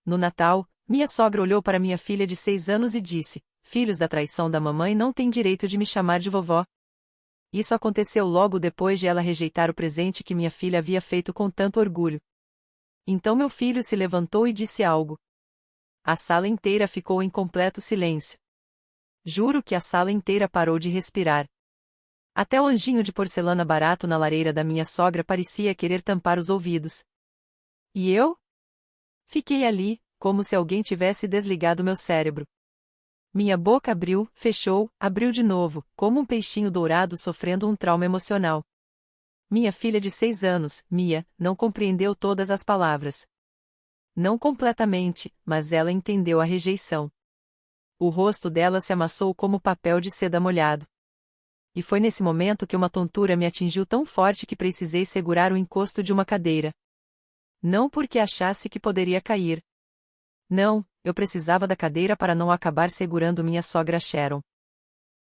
No Natal, minha sogra olhou para minha filha de 6 anos e disse: "Filhos da traição da mamãe não têm direito de me chamar de vovó." Isso aconteceu logo depois de ela rejeitar o presente que minha filha havia feito com tanto orgulho. Então meu filho se levantou e disse algo. A sala inteira ficou em completo silêncio. Juro que a sala inteira parou de respirar. Até o anjinho de porcelana barato na lareira da minha sogra parecia querer tampar os ouvidos. E eu? Fiquei ali, como se alguém tivesse desligado meu cérebro. Minha boca abriu, fechou, abriu de novo, como um peixinho dourado sofrendo um trauma emocional. Minha filha de 6 anos, Mia, não compreendeu todas as palavras. Não completamente, mas ela entendeu a rejeição. O rosto dela se amassou como papel de seda molhado. E foi nesse momento que uma tontura me atingiu tão forte que precisei segurar o encosto de uma cadeira. Não porque achasse que poderia cair. Não, eu precisava da cadeira para não acabar segurando minha sogra Sharon.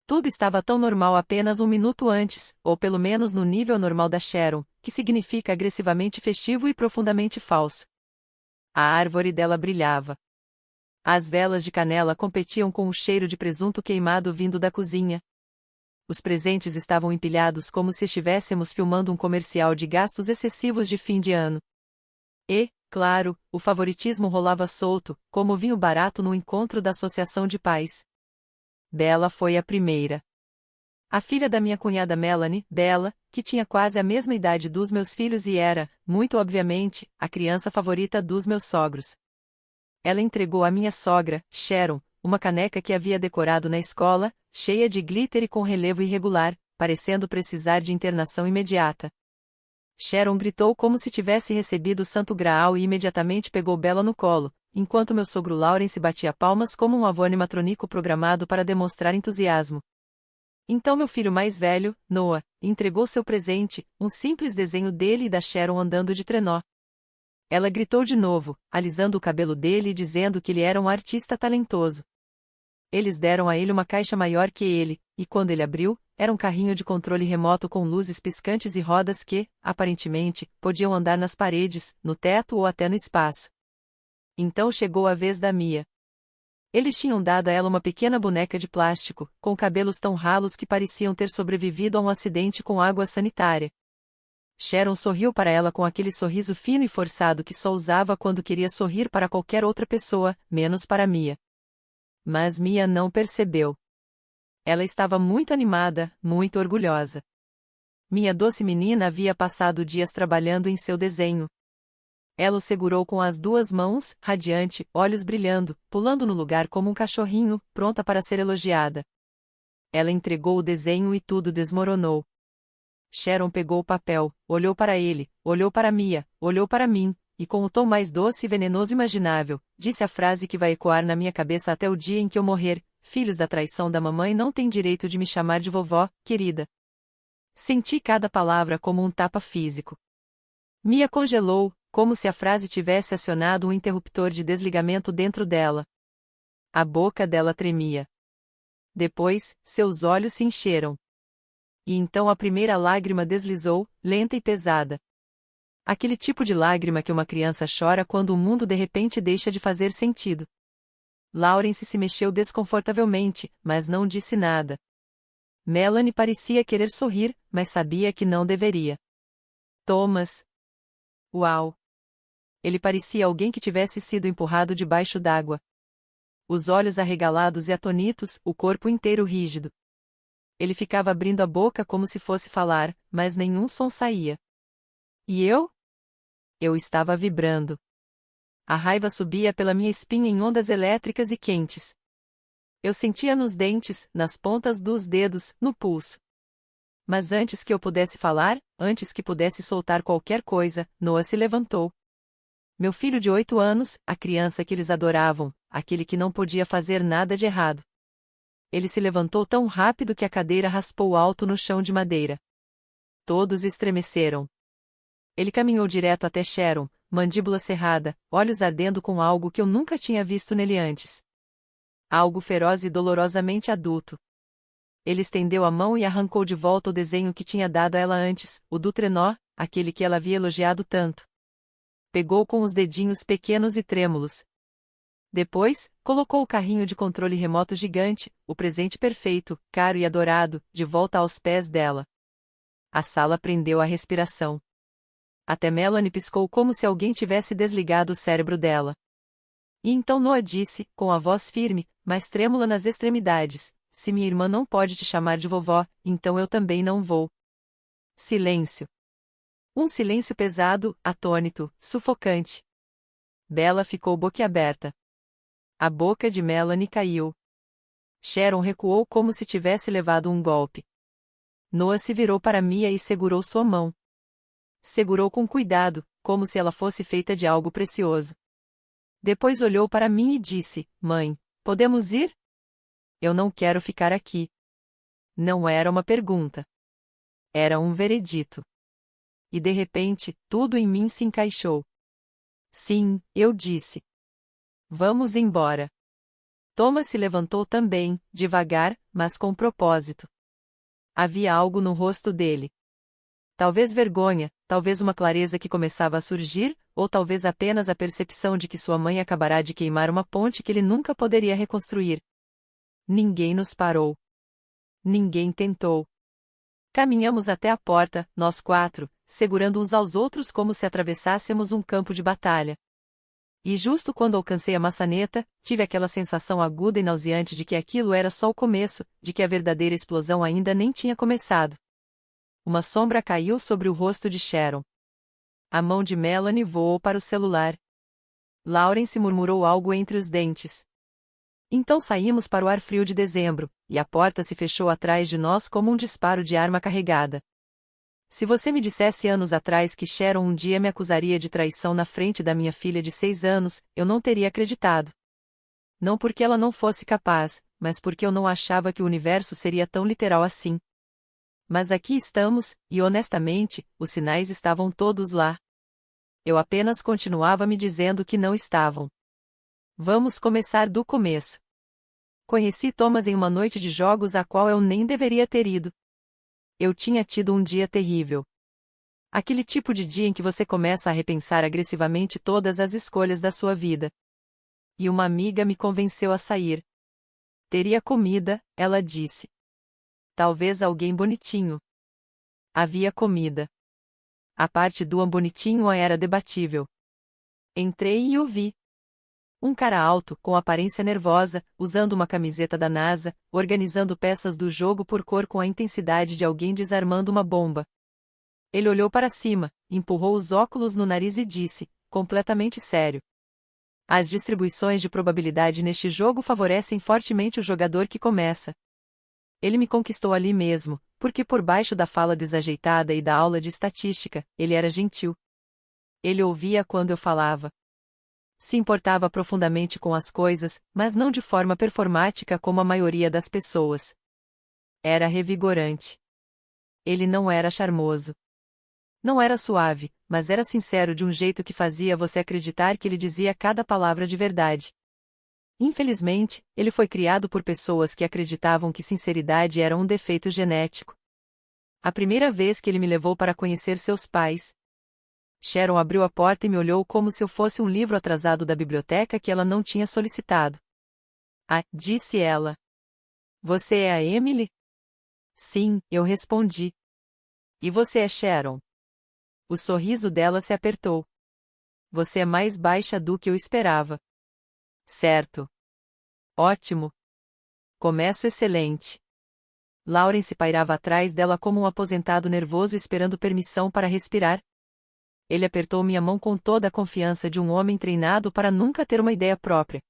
Tudo estava tão normal apenas um minuto antes, ou pelo menos no nível normal da Sharon, que significa agressivamente festivo e profundamente falso. A árvore dela brilhava. As velas de canela competiam com o cheiro de presunto queimado vindo da cozinha. Os presentes estavam empilhados como se estivéssemos filmando um comercial de gastos excessivos de fim de ano. E, claro, o favoritismo rolava solto, como vinho barato no encontro da Associação de Pais. Bella foi a primeira. A filha da minha cunhada Melanie, Bella, que tinha quase a mesma idade dos meus filhos e era, muito obviamente, a criança favorita dos meus sogros. Ela entregou à minha sogra, Sharon, uma caneca que havia decorado na escola, cheia de glitter e com relevo irregular, parecendo precisar de internação imediata. Sharon gritou como se tivesse recebido o santo graal e imediatamente pegou Bella no colo, enquanto meu sogro Lawrence batia palmas como um avô animatrônico programado para demonstrar entusiasmo. Então meu filho mais velho, Noah, entregou seu presente, um simples desenho dele e da Sharon andando de trenó. Ela gritou de novo, alisando o cabelo dele e dizendo que ele era um artista talentoso. Eles deram a ele uma caixa maior que ele, e quando ele abriu, era um carrinho de controle remoto com luzes piscantes e rodas que, aparentemente, podiam andar nas paredes, no teto ou até no espaço. Então chegou a vez da Mia. Eles tinham dado a ela uma pequena boneca de plástico, com cabelos tão ralos que pareciam ter sobrevivido a um acidente com água sanitária. Sharon sorriu para ela com aquele sorriso fino e forçado que só usava quando queria sorrir para qualquer outra pessoa, menos para Mia. Mas Mia não percebeu. Ela estava muito animada, muito orgulhosa. Minha doce menina havia passado dias trabalhando em seu desenho. Ela o segurou com as 2 mãos, radiante, olhos brilhando, pulando no lugar como um cachorrinho, pronta para ser elogiada. Ela entregou o desenho e tudo desmoronou. Sharon pegou o papel, olhou para ele, olhou para Mia, olhou para mim, e com o tom mais doce e venenoso imaginável, disse a frase que vai ecoar na minha cabeça até o dia em que eu morrer: "Filhos da traição da mamãe não têm direito de me chamar de vovó, querida." Senti cada palavra como um tapa físico. Mia congelou, como se a frase tivesse acionado um interruptor de desligamento dentro dela. A boca dela tremia. Depois, seus olhos se encheram. E então a primeira lágrima deslizou, lenta e pesada. Aquele tipo de lágrima que uma criança chora quando o mundo de repente deixa de fazer sentido. Lawrence se mexeu desconfortavelmente, mas não disse nada. Melanie parecia querer sorrir, mas sabia que não deveria. Thomas. Uau! Ele parecia alguém que tivesse sido empurrado debaixo d'água. Os olhos arregalados e atonitos, o corpo inteiro rígido. Ele ficava abrindo a boca como se fosse falar, mas nenhum som saía. E eu? Eu estava vibrando. A raiva subia pela minha espinha em ondas elétricas e quentes. Eu sentia nos dentes, nas pontas dos dedos, no pulso. Mas antes que eu pudesse falar, antes que pudesse soltar qualquer coisa, Noah se levantou. Meu filho de 8 anos, a criança que eles adoravam, aquele que não podia fazer nada de errado. Ele se levantou tão rápido que a cadeira raspou alto no chão de madeira. Todos estremeceram. Ele caminhou direto até Sharon, mandíbula cerrada, olhos ardendo com algo que eu nunca tinha visto nele antes. Algo feroz e dolorosamente adulto. Ele estendeu a mão e arrancou de volta o desenho que tinha dado a ela antes, o do trenó, aquele que ela havia elogiado tanto. Pegou com os dedinhos pequenos e trêmulos. Depois, colocou o carrinho de controle remoto gigante, o presente perfeito, caro e adorado, de volta aos pés dela. A sala prendeu a respiração. Até Melanie piscou como se alguém tivesse desligado o cérebro dela. E então Noah disse, com a voz firme, mas trêmula nas extremidades: se minha irmã não pode te chamar de vovó, então eu também não vou. Silêncio. Um silêncio pesado, atônito, sufocante. Bella ficou boquiaberta. A boca de Melanie caiu. Sharon recuou como se tivesse levado um golpe. Noah se virou para Mia e segurou sua mão. Segurou com cuidado, como se ela fosse feita de algo precioso. Depois olhou para mim e disse: Mãe, podemos ir? Eu não quero ficar aqui. Não era uma pergunta. Era um veredito. E de repente, tudo em mim se encaixou. Sim, eu disse. Vamos embora. Thomas se levantou também, devagar, mas com propósito. Havia algo no rosto dele. Talvez vergonha, talvez uma clareza que começava a surgir, ou talvez apenas a percepção de que sua mãe acabará de queimar uma ponte que ele nunca poderia reconstruir. Ninguém nos parou. Ninguém tentou. Caminhamos até a porta, nós quatro, segurando uns aos outros como se atravessássemos um campo de batalha. E justo quando alcancei a maçaneta, tive aquela sensação aguda e nauseante de que aquilo era só o começo, de que a verdadeira explosão ainda nem tinha começado. Uma sombra caiu sobre o rosto de Sharon. A mão de Melanie voou para o celular. Lawrence murmurou algo entre os dentes. Então saímos para o ar frio de dezembro, e a porta se fechou atrás de nós como um disparo de arma carregada. Se você me dissesse anos atrás que Sharon um dia me acusaria de traição na frente da minha filha de 6 anos, eu não teria acreditado. Não porque ela não fosse capaz, mas porque eu não achava que o universo seria tão literal assim. Mas aqui estamos, e honestamente, os sinais estavam todos lá. Eu apenas continuava me dizendo que não estavam. Vamos começar do começo. Conheci Thomas em uma noite de jogos a qual eu nem deveria ter ido. Eu tinha tido um dia terrível. Aquele tipo de dia em que você começa a repensar agressivamente todas as escolhas da sua vida. E uma amiga me convenceu a sair. Teria comida, ela disse. Talvez alguém bonitinho. Havia comida. A parte do bonitinho era debatível. Entrei e o vi. Um cara alto, com aparência nervosa, usando uma camiseta da NASA, organizando peças do jogo por cor com a intensidade de alguém desarmando uma bomba. Ele olhou para cima, empurrou os óculos no nariz e disse, completamente sério: as distribuições de probabilidade neste jogo favorecem fortemente o jogador que começa. Ele me conquistou ali mesmo, porque por baixo da fala desajeitada e da aula de estatística, ele era gentil. Ele ouvia quando eu falava. Se importava profundamente com as coisas, mas não de forma performática como a maioria das pessoas. Era revigorante. Ele não era charmoso. Não era suave, mas era sincero de um jeito que fazia você acreditar que ele dizia cada palavra de verdade. Infelizmente, ele foi criado por pessoas que acreditavam que sinceridade era um defeito genético. A primeira vez que ele me levou para conhecer seus pais, Sharon abriu a porta e me olhou como se eu fosse um livro atrasado da biblioteca que ela não tinha solicitado. Ah, disse ela. Você é a Emily? Sim, eu respondi. E você é Sharon? O sorriso dela se apertou. Você é mais baixa do que eu esperava. Certo. Ótimo. Começo excelente. Lawrence pairava atrás dela como um aposentado nervoso esperando permissão para respirar. Ele apertou minha mão com toda a confiança de um homem treinado para nunca ter uma ideia própria.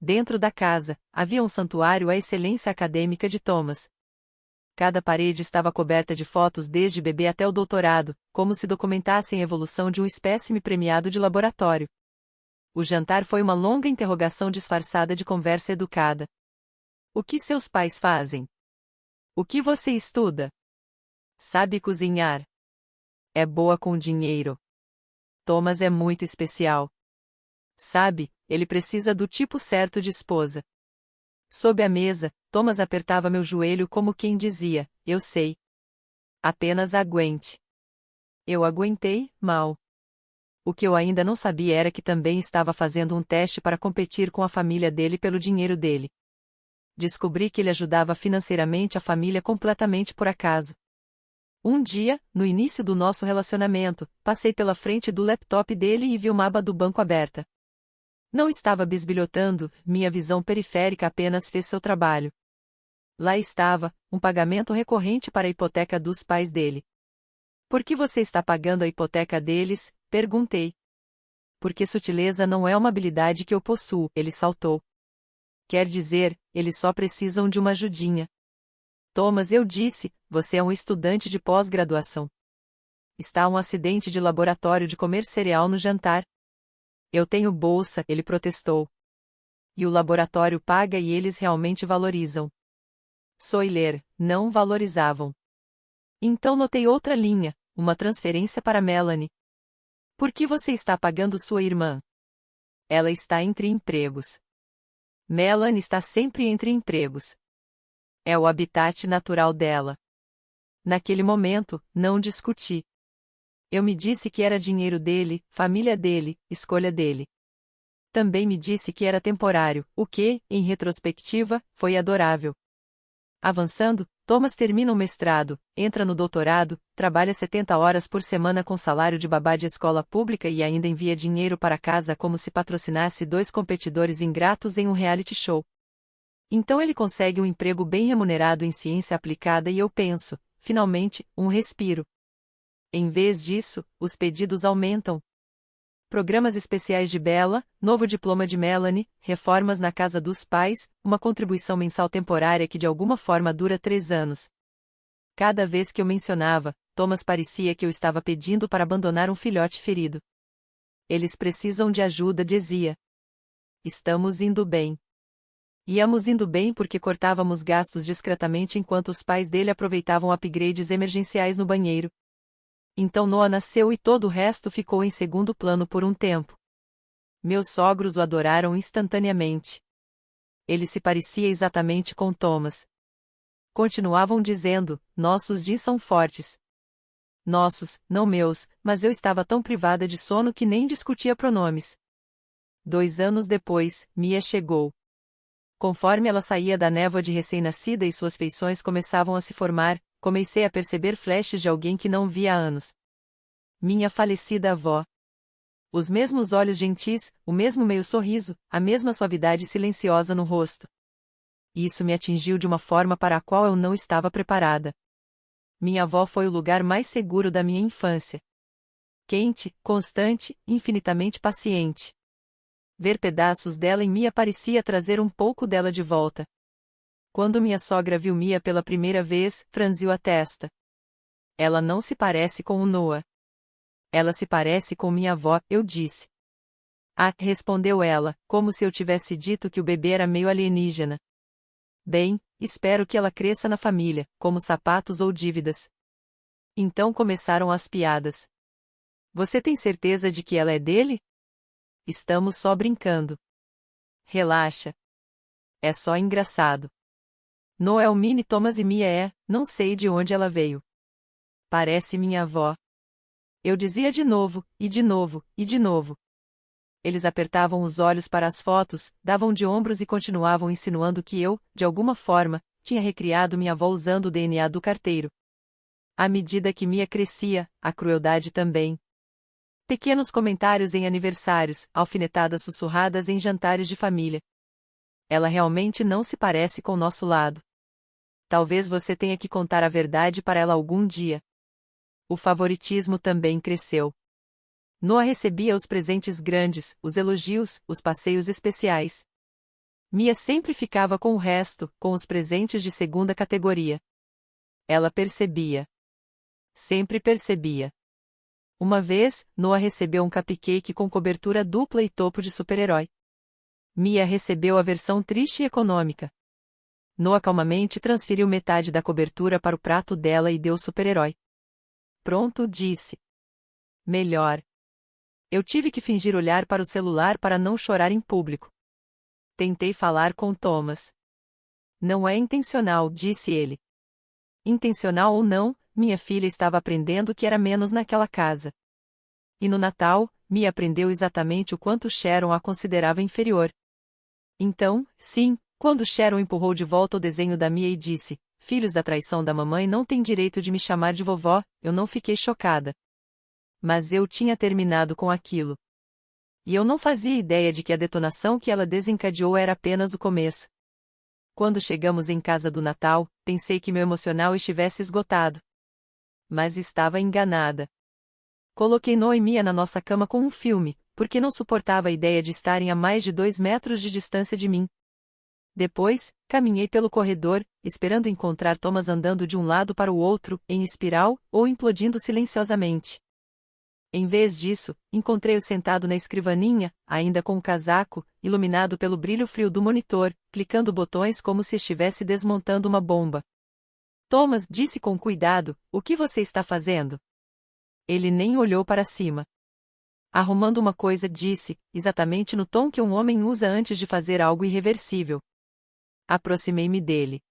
Dentro da casa, havia um santuário à excelência acadêmica de Thomas. Cada parede estava coberta de fotos desde bebê até o doutorado, como se documentassem a evolução de um espécime premiado de laboratório. O jantar foi uma longa interrogação disfarçada de conversa educada. O que seus pais fazem? O que você estuda? Sabe cozinhar? É boa com dinheiro. Thomas é muito especial. Sabe, ele precisa do tipo certo de esposa. Sob a mesa, Thomas apertava meu joelho como quem dizia, eu sei. Apenas aguente. Eu aguentei, mal. O que eu ainda não sabia era que também estava fazendo um teste para competir com a família dele pelo dinheiro dele. Descobri que ele ajudava financeiramente a família completamente por acaso. Um dia, no início do nosso relacionamento, passei pela frente do laptop dele e vi uma aba do banco aberta. Não estava bisbilhotando, minha visão periférica apenas fez seu trabalho. Lá estava, um pagamento recorrente para a hipoteca dos pais dele. Por que você está pagando a hipoteca deles? Perguntei. Porque sutileza não é uma habilidade que eu possuo, ele saltou. Quer dizer, eles só precisam de uma ajudinha. Thomas, eu disse, você é um estudante de pós-graduação. Está um acidente de laboratório de comer cereal no jantar. Eu tenho bolsa, ele protestou. E o laboratório paga e eles realmente valorizam. Soiler, não valorizavam. Então notei outra linha, uma transferência para Melanie. Por que você está pagando sua irmã? Ela está entre empregos. Melanie está sempre entre empregos. É o habitat natural dela. Naquele momento, não discuti. Eu me disse que era dinheiro dele, família dele, escolha dele. Também me disse que era temporário, o que, em retrospectiva, foi adorável. Avançando, Thomas termina o mestrado, entra no doutorado, trabalha 70 horas por semana com salário de babá de escola pública e ainda envia dinheiro para casa como se patrocinasse dois competidores ingratos em um reality show. Então ele consegue um emprego bem remunerado em ciência aplicada e eu penso, finalmente, um respiro. Em vez disso, os pedidos aumentam. Programas especiais de Bella, novo diploma de Melanie, reformas na casa dos pais, uma contribuição mensal temporária que de alguma forma dura 3 anos. Cada vez que eu mencionava, Thomas parecia que eu estava pedindo para abandonar um filhote ferido. Eles precisam de ajuda, dizia. Estamos indo bem. Íamos indo bem porque cortávamos gastos discretamente enquanto os pais dele aproveitavam upgrades emergenciais no banheiro. Então Noah nasceu e todo o resto ficou em segundo plano por um tempo. Meus sogros o adoraram instantaneamente. Ele se parecia exatamente com Thomas. Continuavam dizendo, nossos Ds são fortes. Nossos, não meus, mas eu estava tão privada de sono que nem discutia pronomes. 2 anos depois, Mia chegou. Conforme ela saía da névoa de recém-nascida e suas feições começavam a se formar, comecei a perceber flashes de alguém que não via há anos. Minha falecida avó. Os mesmos olhos gentis, o mesmo meio sorriso, a mesma suavidade silenciosa no rosto. Isso me atingiu de uma forma para a qual eu não estava preparada. Minha avó foi o lugar mais seguro da minha infância. Quente, constante, infinitamente paciente. Ver pedaços dela em Mia parecia trazer um pouco dela de volta. Quando minha sogra viu Mia pela primeira vez, franziu a testa. Ela não se parece com o Noah. Ela se parece com minha avó, eu disse. Ah, respondeu ela, como se eu tivesse dito que o bebê era meio alienígena. Bem, espero que ela cresça na família, como sapatos ou dívidas. Então começaram as piadas. Você tem certeza de que ela é dele? Estamos só brincando. Relaxa. É só engraçado. Noel, Minnie, Thomas e Mia não sei de onde ela veio. Parece minha avó. Eu dizia de novo, e de novo, e de novo. Eles apertavam os olhos para as fotos, davam de ombros e continuavam insinuando que eu, de alguma forma, tinha recriado minha avó usando o DNA do carteiro. À medida que Mia crescia, a crueldade também. Pequenos comentários em aniversários, alfinetadas sussurradas em jantares de família. Ela realmente não se parece com o nosso lado. Talvez você tenha que contar a verdade para ela algum dia. O favoritismo também cresceu. Noah recebia os presentes grandes, os elogios, os passeios especiais. Mia sempre ficava com o resto, com os presentes de segunda categoria. Ela percebia. Sempre percebia. Uma vez, Noah recebeu um cupcake com cobertura dupla e topo de super-herói. Mia recebeu a versão triste e econômica. Noah calmamente transferiu metade da cobertura para o prato dela e deu o super-herói. Pronto, disse. Melhor. Eu tive que fingir olhar para o celular para não chorar em público. Tentei falar com Thomas. Não é intencional, disse ele. Intencional ou não, minha filha estava aprendendo que era menos naquela casa. E no Natal, Mia aprendeu exatamente o quanto Sharon a considerava inferior. Então, sim, quando Sharon empurrou de volta o desenho da Mia e disse: "Filhos da traição da mamãe não têm direito de me chamar de vovó", eu não fiquei chocada. Mas eu tinha terminado com aquilo. E eu não fazia ideia de que a detonação que ela desencadeou era apenas o começo. Quando chegamos em casa do Natal, pensei que meu emocional estivesse esgotado. Mas estava enganada. Coloquei Noah e Mia na nossa cama com um filme, porque não suportava a ideia de estarem a mais de 2 metros de distância de mim. Depois, caminhei pelo corredor, esperando encontrar Thomas andando de um lado para o outro, em espiral, ou implodindo silenciosamente. Em vez disso, encontrei-o sentado na escrivaninha, ainda com o casaco, iluminado pelo brilho frio do monitor, clicando botões como se estivesse desmontando uma bomba. Thomas disse com cuidado: "O que você está fazendo?" Ele nem olhou para cima. Arrumando uma coisa, disse, exatamente no tom que um homem usa antes de fazer algo irreversível. Aproximei-me dele.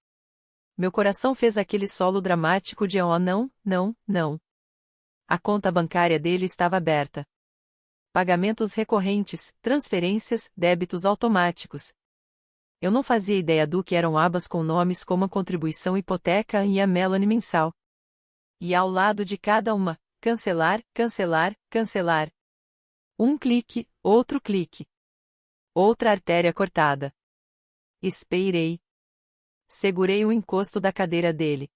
Meu coração fez aquele solo dramático de "oh não, não, não". A conta bancária dele estava aberta. Pagamentos recorrentes, transferências, débitos automáticos. Eu não fazia ideia do que eram abas com nomes como a contribuição hipoteca e a Melanie mensal. E ao lado de cada uma, cancelar, cancelar, cancelar. Um clique, outro clique. Outra artéria cortada. Esperei. Segurei o encosto da cadeira dele.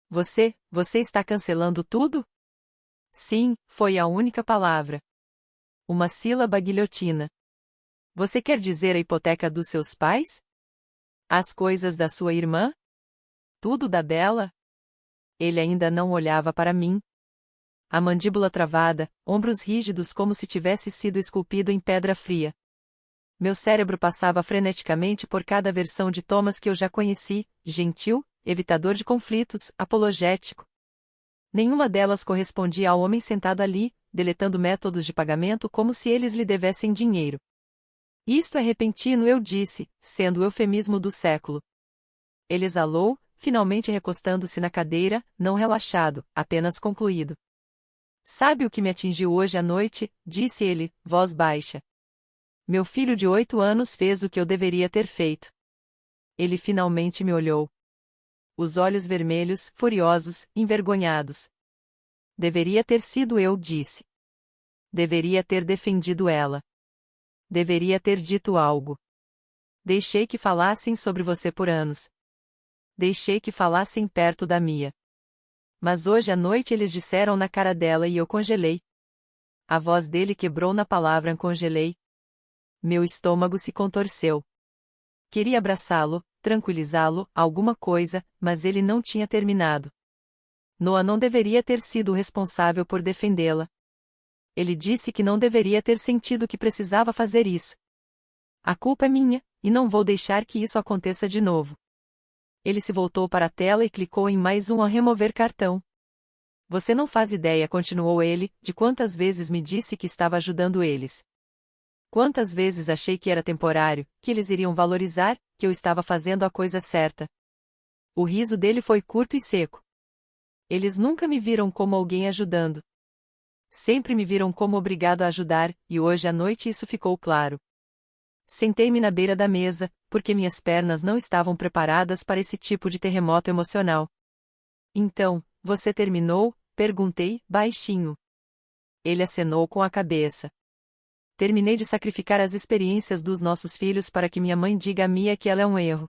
Você está cancelando tudo? Sim, foi a única palavra. Uma sílaba guilhotina. Você quer dizer a hipoteca dos seus pais? As coisas da sua irmã? Tudo da Bella? Ele ainda não olhava para mim. A mandíbula travada, ombros rígidos como se tivesse sido esculpido em pedra fria. Meu cérebro passava freneticamente por cada versão de Thomas que eu já conheci: gentil, evitador de conflitos, apologético. Nenhuma delas correspondia ao homem sentado ali, deletando métodos de pagamento como se eles lhe devessem dinheiro. "Isto é repentino", eu disse, sendo o eufemismo do século. Ele exalou, finalmente recostando-se na cadeira, não relaxado, apenas concluído. "Sabe o que me atingiu hoje à noite?", disse ele, voz baixa. "Meu filho de 8 anos fez o que eu deveria ter feito." Ele finalmente me olhou. Os olhos vermelhos, furiosos, envergonhados. "Deveria ter sido eu", disse. "Deveria ter defendido ela. Deveria ter dito algo. Deixei que falassem sobre você por anos. Deixei que falassem perto da Mia. Mas hoje à noite eles disseram na cara dela e eu congelei." A voz dele quebrou na palavra "congelei". Meu estômago se contorceu. Queria abraçá-lo, tranquilizá-lo, alguma coisa, mas ele não tinha terminado. Noah não deveria ter sido o responsável por defendê-la. Ele disse que não deveria ter sentido que precisava fazer isso. A culpa é minha, e não vou deixar que isso aconteça de novo. Ele se voltou para a tela e clicou em mais um a remover cartão. "Você não faz ideia", continuou ele, "de quantas vezes me disse que estava ajudando eles. Quantas vezes achei que era temporário, que eles iriam valorizar, que eu estava fazendo a coisa certa." O riso dele foi curto e seco. "Eles nunca me viram como alguém ajudando. Sempre me viram como obrigado a ajudar, e hoje à noite isso ficou claro." Sentei-me na beira da mesa, porque minhas pernas não estavam preparadas para esse tipo de terremoto emocional. "Então, você terminou?", perguntei, baixinho. Ele acenou com a cabeça. "Terminei de sacrificar as experiências dos nossos filhos para que minha mãe diga a Mia que ela é um erro.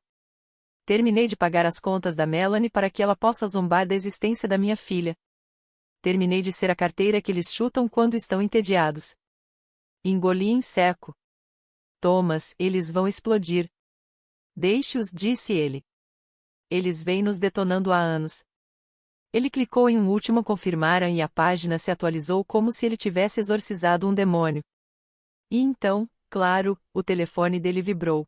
Terminei de pagar as contas da Melanie para que ela possa zombar da existência da minha filha. Terminei de ser a carteira que eles chutam quando estão entediados." Engoli em seco. "Thomas, eles vão explodir." "Deixe-os", disse ele. "Eles vêm nos detonando há anos." Ele clicou em um último confirmar e a página se atualizou como se ele tivesse exorcizado um demônio. E então, claro, o telefone dele vibrou.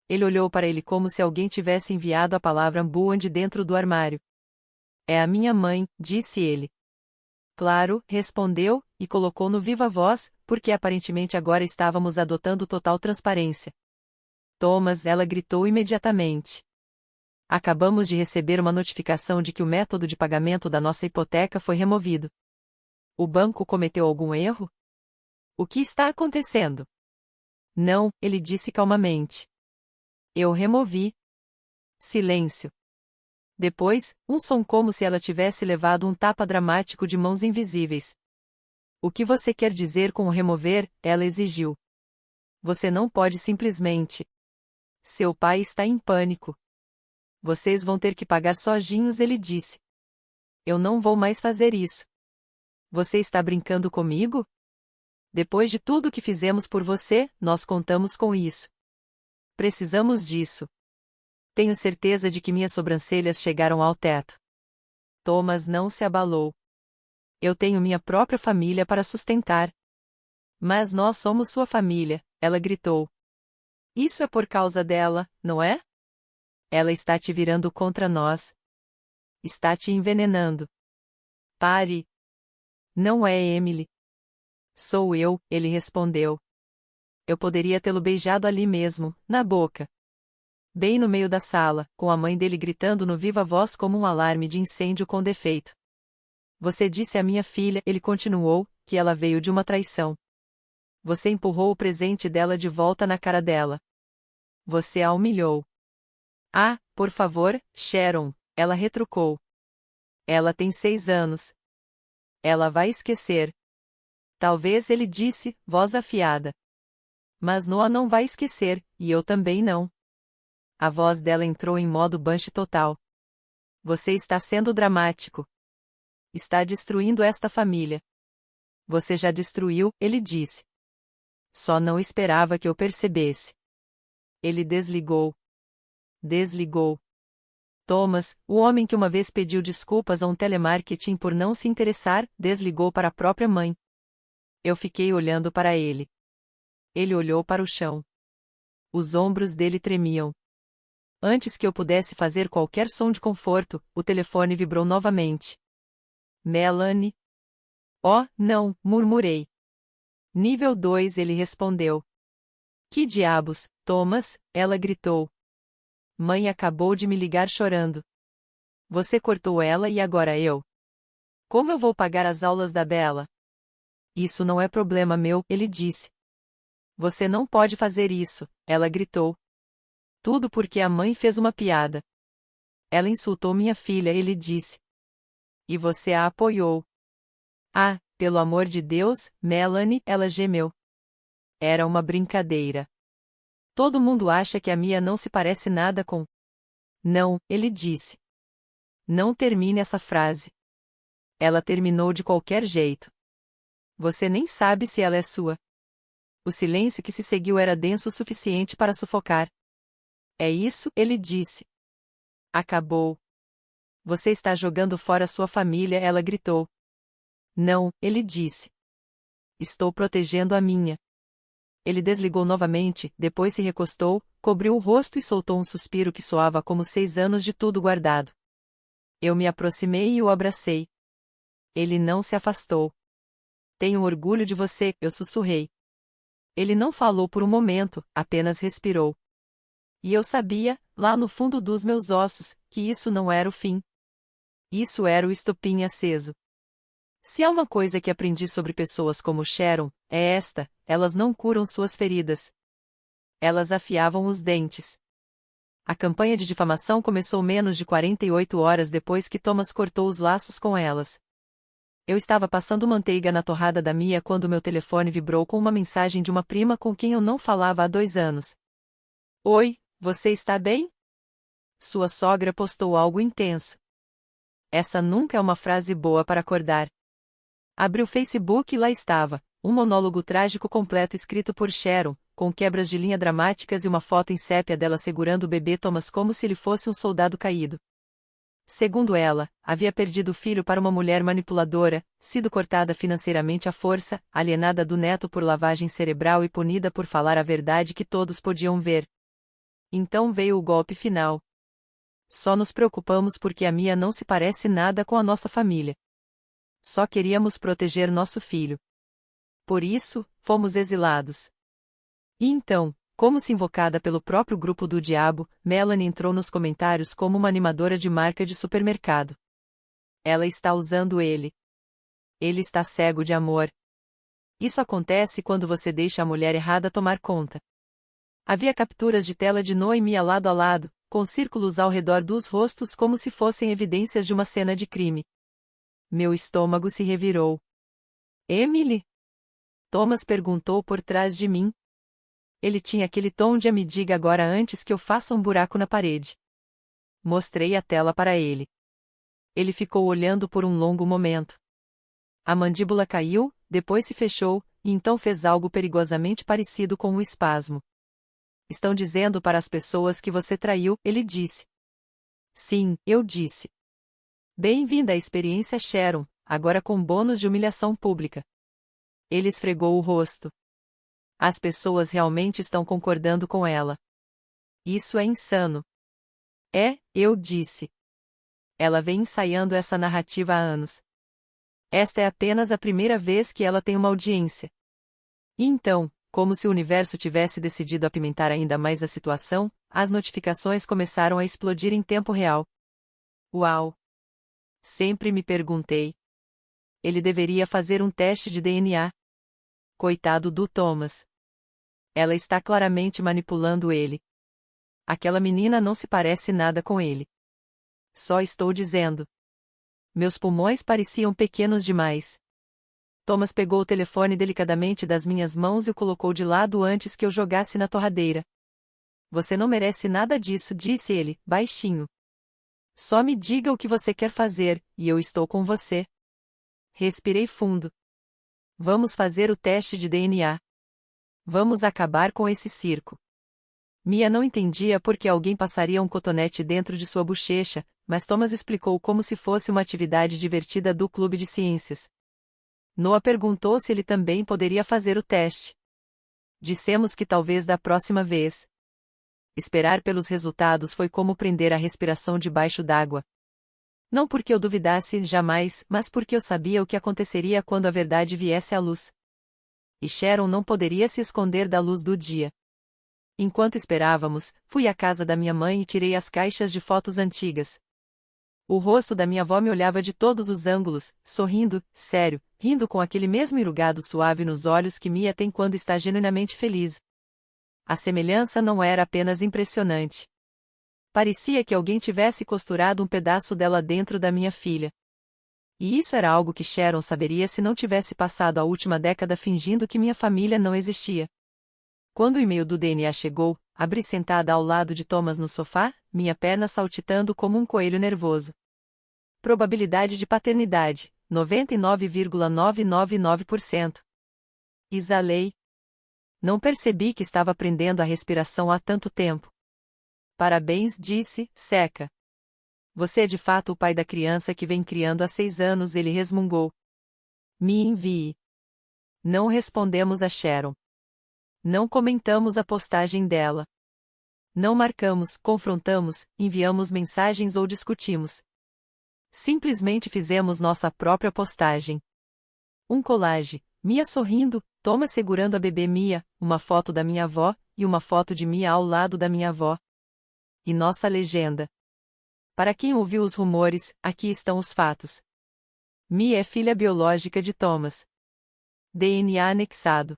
Ele olhou para ele como se alguém tivesse enviado a palavra "Ambuan" de dentro do armário. "É a minha mãe", disse ele. "Claro", respondeu, e colocou no viva voz, porque aparentemente agora estávamos adotando total transparência. "Thomas", ela gritou imediatamente. "Acabamos de receber uma notificação de que o método de pagamento da nossa hipoteca foi removido." O banco cometeu algum erro? O que está acontecendo? Não, ele disse calmamente. Eu removi. Silêncio. Depois, um som como se ela tivesse levado um tapa dramático de mãos invisíveis. O que você quer dizer com o remover? Ela exigiu. Você não pode simplesmente. Seu pai está em pânico. Vocês vão ter que pagar sozinhos, ele disse. Eu não vou mais fazer isso. Você está brincando comigo? Depois de tudo que fizemos por você, nós contamos com isso. Precisamos disso. Tenho certeza de que minhas sobrancelhas chegaram ao teto. Thomas não se abalou. Eu tenho minha própria família para sustentar. Mas nós somos sua família, ela gritou. Isso é por causa dela, não é? Ela está te virando contra nós. Está te envenenando. Pare. Não é Emily. Sou eu, ele respondeu. Eu poderia tê-lo beijado ali mesmo, na boca. Bem no meio da sala, com a mãe dele gritando no viva voz como um alarme de incêndio com defeito. Você disse à minha filha, ele continuou, que ela veio de uma traição. Você empurrou o presente dela de volta na cara dela. Você a humilhou. Ah, por favor, Sharon, ela retrucou. Ela tem 6 anos. Ela vai esquecer. Talvez ele disse, voz afiada. Mas Noah não vai esquecer, e eu também não. A voz dela entrou em modo Banshee total. Você está sendo dramático. Está destruindo esta família. Você já destruiu, ele disse. Só não esperava que eu percebesse. Ele desligou. Desligou. Thomas, o homem que uma vez pediu desculpas a um telemarketing por não se interessar, desligou para a própria mãe. Eu fiquei olhando para ele. Ele olhou para o chão. Os ombros dele tremiam. Antes que eu pudesse fazer qualquer som de conforto, o telefone vibrou novamente. Melanie? Oh, não, murmurei. Nível 2, ele respondeu. Que diabos, Thomas, ela gritou. Mãe acabou de me ligar chorando. Você cortou ela e agora eu. Como eu vou pagar as aulas da Bella? Isso não é problema meu, ele disse. Você não pode fazer isso, ela gritou. Tudo porque a mãe fez uma piada. Ela insultou minha filha, ele disse. E você a apoiou. Ah, pelo amor de Deus, Melanie, ela gemeu. Era uma brincadeira. Todo mundo acha que a Mia não se parece nada com. Não, ele disse. Não termine essa frase. Ela terminou de qualquer jeito. Você nem sabe se ela é sua. O silêncio que se seguiu era denso o suficiente para sufocar. É isso, ele disse. Acabou. Você está jogando fora sua família, ela gritou. Não, ele disse. Estou protegendo a minha. Ele desligou novamente, depois se recostou, cobriu o rosto e soltou um suspiro que soava como 6 anos de tudo guardado. Eu me aproximei e o abracei. Ele não se afastou. Tenho orgulho de você, eu sussurrei. Ele não falou por um momento, apenas respirou. E eu sabia, lá no fundo dos meus ossos, que isso não era o fim. Isso era o estopim aceso. Se há uma coisa que aprendi sobre pessoas como Sharon, é esta: elas não curam suas feridas. Elas afiavam os dentes. A campanha de difamação começou menos de 48 horas depois que Thomas cortou os laços com elas. Eu estava passando manteiga na torrada da Mia quando meu telefone vibrou com uma mensagem de uma prima com quem eu não falava há 2 anos. Oi, você está bem? Sua sogra postou algo intenso. Essa nunca é uma frase boa para acordar. Abri o Facebook e lá estava, um monólogo trágico completo escrito por Sharon, com quebras de linha dramáticas e uma foto em sépia dela segurando o bebê Thomas como se ele fosse um soldado caído. Segundo ela, havia perdido o filho para uma mulher manipuladora, sido cortada financeiramente à força, alienada do neto por lavagem cerebral e punida por falar a verdade que todos podiam ver. Então veio o golpe final. Só nos preocupamos porque a Mia não se parece nada com a nossa família. Só queríamos proteger nosso filho. Por isso, fomos exilados. E então, como se invocada pelo próprio grupo do diabo, Melanie entrou nos comentários como uma animadora de marca de supermercado. Ela está usando ele. Ele está cego de amor. Isso acontece quando você deixa a mulher errada tomar conta. Havia capturas de tela de Noah e Mia lado a lado, com círculos ao redor dos rostos como se fossem evidências de uma cena de crime. Meu estômago se revirou. Emily? Thomas perguntou por trás de mim. Ele tinha aquele tom de me diga agora antes que eu faça um buraco na parede. Mostrei a tela para ele. Ele ficou olhando por um longo momento. A mandíbula caiu, depois se fechou, e então fez algo perigosamente parecido com um espasmo. Estão dizendo para as pessoas que você traiu, ele disse. Sim, eu disse. Bem-vinda à experiência Sharon, agora com bônus de humilhação pública. Ele esfregou o rosto. As pessoas realmente estão concordando com ela. Isso é insano. É, eu disse. Ela vem ensaiando essa narrativa há anos. Esta é apenas a primeira vez que ela tem uma audiência. E então, como se o universo tivesse decidido apimentar ainda mais a situação, as notificações começaram a explodir em tempo real. Uau! Sempre me perguntei. Ele deveria fazer um teste de DNA. Coitado do Thomas. Ela está claramente manipulando ele. Aquela menina não se parece nada com ele. Só estou dizendo. Meus pulmões pareciam pequenos demais. Thomas pegou o telefone delicadamente das minhas mãos e o colocou de lado antes que eu jogasse na torradeira. Você não merece nada disso, disse ele, baixinho. Só me diga o que você quer fazer, e eu estou com você. Respirei fundo. Vamos fazer o teste de DNA. Vamos acabar com esse circo. Mia não entendia por que alguém passaria um cotonete dentro de sua bochecha, mas Thomas explicou como se fosse uma atividade divertida do clube de ciências. Noah perguntou se ele também poderia fazer o teste. Dissemos que talvez da próxima vez. Esperar pelos resultados foi como prender a respiração debaixo d'água. Não porque eu duvidasse jamais, mas porque eu sabia o que aconteceria quando a verdade viesse à luz. E Sharon não poderia se esconder da luz do dia. Enquanto esperávamos, fui à casa da minha mãe e tirei as caixas de fotos antigas. O rosto da minha avó me olhava de todos os ângulos, sorrindo, sério, rindo com aquele mesmo enrugado suave nos olhos que Mia tem quando está genuinamente feliz. A semelhança não era apenas impressionante. Parecia que alguém tivesse costurado um pedaço dela dentro da minha filha. E isso era algo que Sharon saberia se não tivesse passado a última década fingindo que minha família não existia. Quando o e-mail do DNA chegou, abri sentada ao lado de Thomas no sofá, minha perna saltitando como um coelho nervoso. Probabilidade de paternidade, 99,999%. Exalei. Não percebi que estava prendendo a respiração há tanto tempo. Parabéns, disse, seca. Você é de fato o pai da criança que vem criando há 6 anos, ele resmungou. Me envie. Não respondemos a Sharon. Não comentamos a postagem dela. Não marcamos, confrontamos, enviamos mensagens ou discutimos. Simplesmente fizemos nossa própria postagem. Um collage, Mia sorrindo, Thomas segurando a bebê Mia, uma foto da minha avó, e uma foto de Mia ao lado da minha avó. E nossa legenda. Para quem ouviu os rumores, aqui estão os fatos. Mia é filha biológica de Thomas. DNA anexado.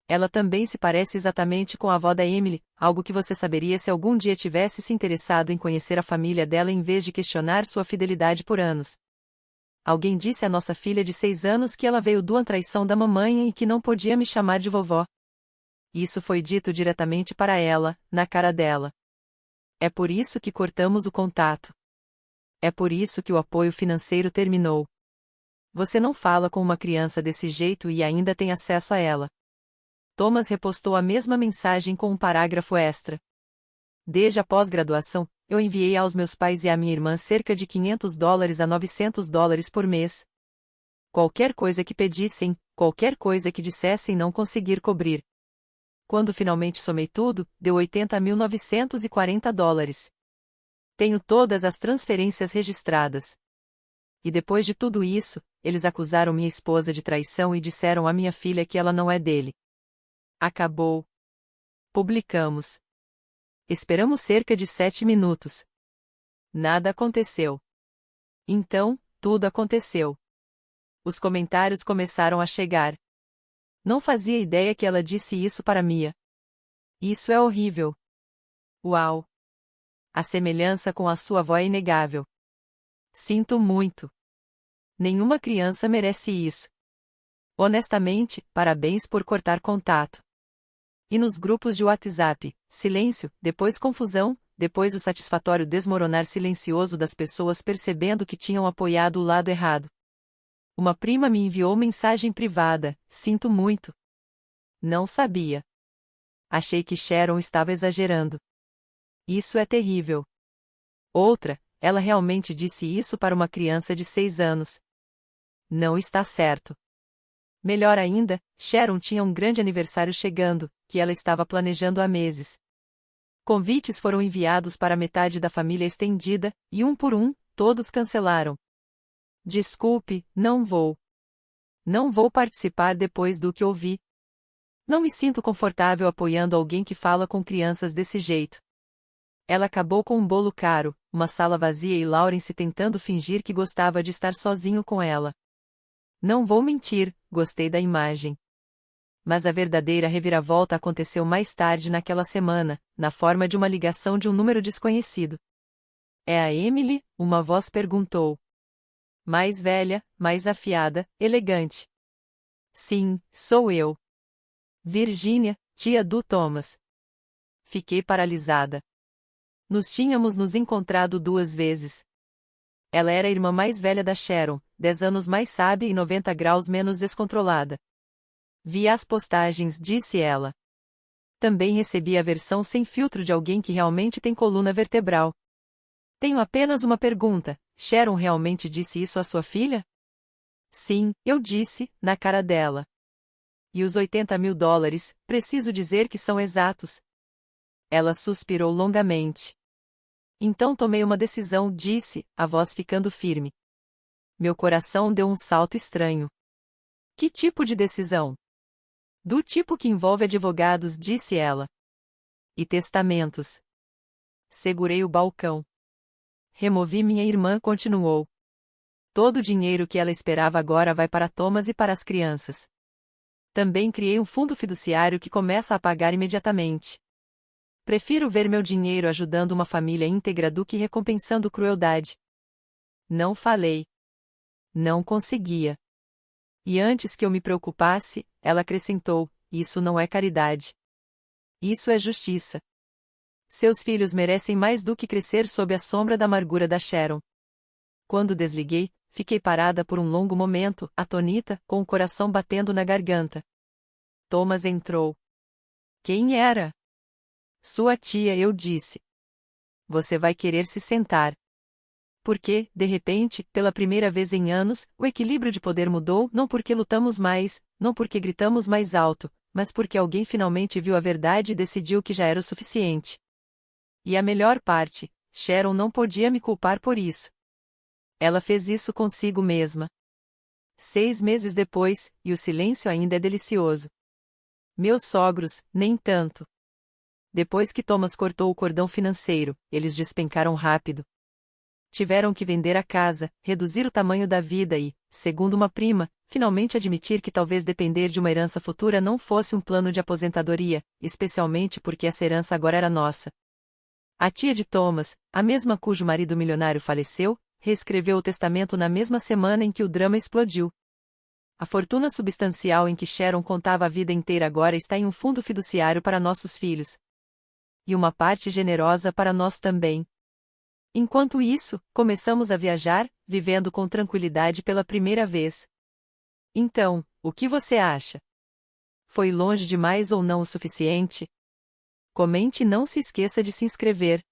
Ela também se parece exatamente com a avó da Emily, algo que você saberia se algum dia tivesse se interessado em conhecer a família dela em vez de questionar sua fidelidade por anos. Alguém disse à nossa filha de 6 anos que ela veio da traição da mamãe e que não podia me chamar de vovó. Isso foi dito diretamente para ela, na cara dela. É por isso que cortamos o contato. É por isso que o apoio financeiro terminou. Você não fala com uma criança desse jeito e ainda tem acesso a ela. Thomas repostou a mesma mensagem com um parágrafo extra. Desde a pós-graduação, eu enviei aos meus pais e à minha irmã cerca de $500 a $900 por mês. Qualquer coisa que pedissem, qualquer coisa que dissessem não conseguir cobrir. Quando finalmente somei tudo, deu $80.940. Tenho todas as transferências registradas. E depois de tudo isso, eles acusaram minha esposa de traição e disseram à minha filha que ela não é dele. Acabou. Publicamos. Esperamos cerca de 7 minutos. Nada aconteceu. Então, tudo aconteceu. Os comentários começaram a chegar. Não fazia ideia que ela disse isso para Mia. Isso é horrível. Uau! A semelhança com a sua avó é inegável. Sinto muito. Nenhuma criança merece isso. Honestamente, parabéns por cortar contato. E nos grupos de WhatsApp, silêncio, depois confusão, depois o satisfatório desmoronar silencioso das pessoas percebendo que tinham apoiado o lado errado. Uma prima me enviou mensagem privada: sinto muito. Não sabia. Achei que Sharon estava exagerando. Isso é terrível. Outra, ela realmente disse isso para uma criança de 6 anos. Não está certo. Melhor ainda, Sharon tinha um grande aniversário chegando, que ela estava planejando há meses. Convites foram enviados para metade da família estendida, e um por um, todos cancelaram. Desculpe, não vou. Não vou participar depois do que ouvi. Não me sinto confortável apoiando alguém que fala com crianças desse jeito. Ela acabou com um bolo caro, uma sala vazia e Lawrence tentando fingir que gostava de estar sozinho com ela. Não vou mentir, gostei da imagem. Mas a verdadeira reviravolta aconteceu mais tarde naquela semana, na forma de uma ligação de um número desconhecido. É a Emily? Uma voz perguntou. Mais velha, mais afiada, elegante. Sim, sou eu. Virginia, tia do Thomas. Fiquei paralisada. Nos tínhamos nos encontrado 2 vezes. Ela era a irmã mais velha da Sharon, 10 anos mais sábia e 90 graus menos descontrolada. Vi as postagens, disse ela. Também recebi a versão sem filtro de alguém que realmente tem coluna vertebral. Tenho apenas uma pergunta: Sharon realmente disse isso à sua filha? Sim, eu disse, na cara dela. E os $80.000, preciso dizer que são exatos. Ela suspirou longamente. Então tomei uma decisão, disse, a voz ficando firme. Meu coração deu um salto estranho. Que tipo de decisão? Do tipo que envolve advogados, disse ela. E testamentos. Segurei o balcão. Removi minha irmã, continuou. Todo o dinheiro que ela esperava agora vai para Thomas e para as crianças. Também criei um fundo fiduciário que começa a pagar imediatamente. Prefiro ver meu dinheiro ajudando uma família íntegra do que recompensando crueldade. Não falei. Não conseguia. E antes que eu me preocupasse, ela acrescentou: isso não é caridade. Isso é justiça. Seus filhos merecem mais do que crescer sob a sombra da amargura da Sharon. Quando desliguei, fiquei parada por um longo momento, atônita, com o coração batendo na garganta. Thomas entrou. Quem era? Sua tia, eu disse. Você vai querer se sentar. Porque, de repente, pela primeira vez em anos, o equilíbrio de poder mudou, não porque lutamos mais, não porque gritamos mais alto, mas porque alguém finalmente viu a verdade e decidiu que já era o suficiente. E a melhor parte, Sharon não podia me culpar por isso. Ela fez isso consigo mesma. 6 meses depois, e o silêncio ainda é delicioso. Meus sogros, nem tanto. Depois que Thomas cortou o cordão financeiro, eles despencaram rápido. Tiveram que vender a casa, reduzir o tamanho da vida e, segundo uma prima, finalmente admitir que talvez depender de uma herança futura não fosse um plano de aposentadoria, especialmente porque essa herança agora era nossa. A tia de Thomas, a mesma cujo marido milionário faleceu, reescreveu o testamento na mesma semana em que o drama explodiu. A fortuna substancial em que Sharon contava a vida inteira agora está em um fundo fiduciário para nossos filhos. E uma parte generosa para nós também. Enquanto isso, começamos a viajar, vivendo com tranquilidade pela primeira vez. Então, o que você acha? Foi longe demais ou não o suficiente? Comente e não se esqueça de se inscrever.